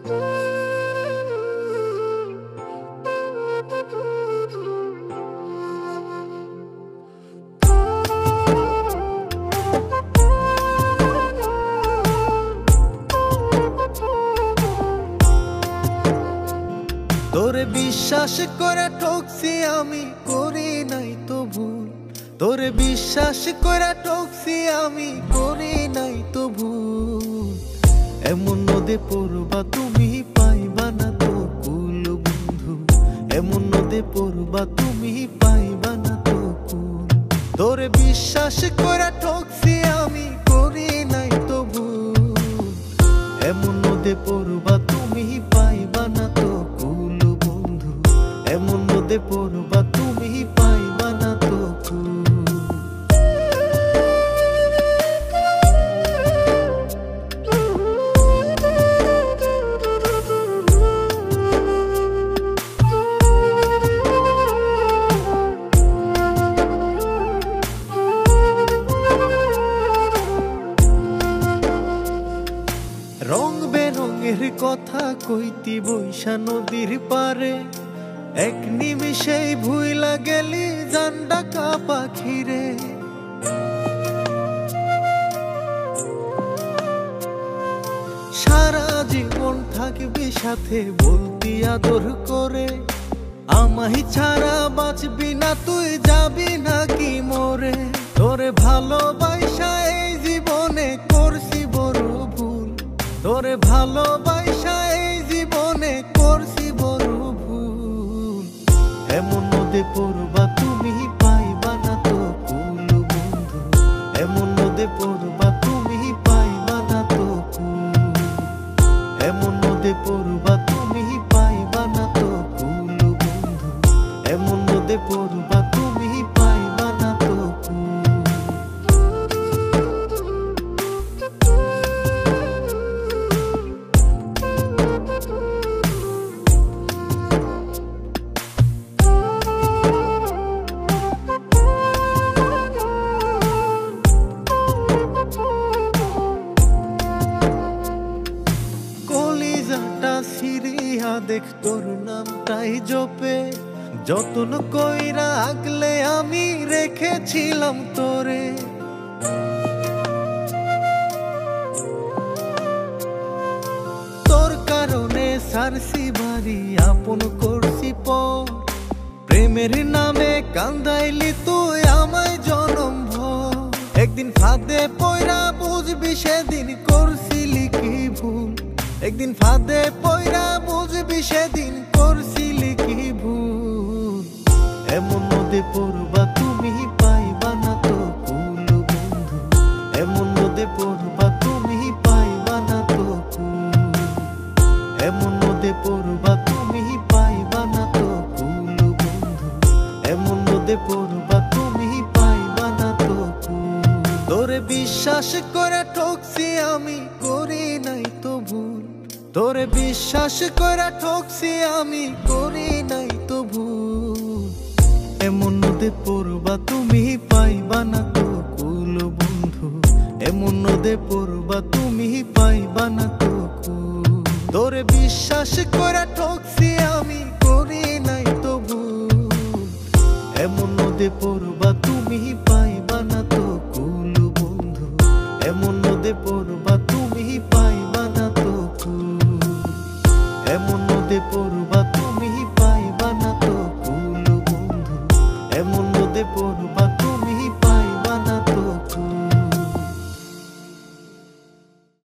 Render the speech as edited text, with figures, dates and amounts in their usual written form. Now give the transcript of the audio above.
তোরে বিশ্বাস করে ঠকছি আমি, করি নাই তো ভুল। তোরে বিশ্বাস করে ঠকছি আমি, করি নাই তো ভুল। এমন নদে পড়বা তুমি পাইবা না তো কুল বন্ধু, এমন নদে পড়বা তুমি পাইবা না তো কুল। তোরে বিশ্বাস করে ঠকছি আমি, করি নাই তো ভুল। এমন নদে পড়বা তুমি পাইবা না তো কুল বন্ধু, এমন নদে পড়বা তুমি পাইবা না তো কুল। রং বেরঙের কথা কইতি বৈশা নদীর পারে, এক নিমিষেই ভুইলা গেলি জান্ডাকা পাখিরে। সারা জীবন থাকবি সাথে বলতি আদর করে, আমায় ছাড়া বাঁচবি না তুই, যাবি নাকি মরে। তোরে ভালোবাসা এই জীবনে করছি বড় ভুল, তোরে ভালোবাসা এই জীবনে করছি বড় ভুল। এমন নদে পড়বা তুমি পাইবা না তো কুল বন্ধু, এমন নদে পড়বা তুমি পাইবা না তো কুল। এমন নদে পড়বা তুমি পাইবা না তো কুল বন্ধু, এমন নদে পড়বা তুমি পাইবা না তো কুল। কলিজাটা সিরিয়া দেখ তোর নামটাই জপে, যতন কইরা আগলে আমি রেখেছিলাম তোরে। তোর কারণে সারসি বাড়ি আপন করছি পর, প্রেমের নামে কান্দাইলি তুই আমায় জনম ভর। একদিন ফাঁদে পয়রা বুঝবি সেদিন করছিলি কি ভুল, একদিন ফাঁদে পয়রা বুঝবি সেদিন করছিলি কি ভুল। এমন নদে পড়বা তুমি পাইবা না তো কুল বন্ধু, এমন নদে পড়বা তুমি পাইবা না তো কুল। এমন নদে পড়বা তুমি পাইবা না তো কুল বন্ধু, এমন নদে পড়বা তুমি পাইবা না তো কুল। তোরে বিশ্বাস করে ঠকছি আমি, করি নাই তো ভুল। তোরে বিশ্বাস করে ঠকছি আমি, করি নাই তো ভুল। এমন নদে পড়বা তুমি পাইবা না তো কুল বন্ধু, এমন নদে পড়বা তুমি পাইবা না তো কুল। তোরে বিশ্বাস করে ঠকছি আমি, করি নাই তো ভুল। এমন নদে পড়বা তুমি পাইবা না তো কুল বন্ধু, এমন নদে পড়বা তুমি পাইবা না তো কুল। এমন নদে পড়বা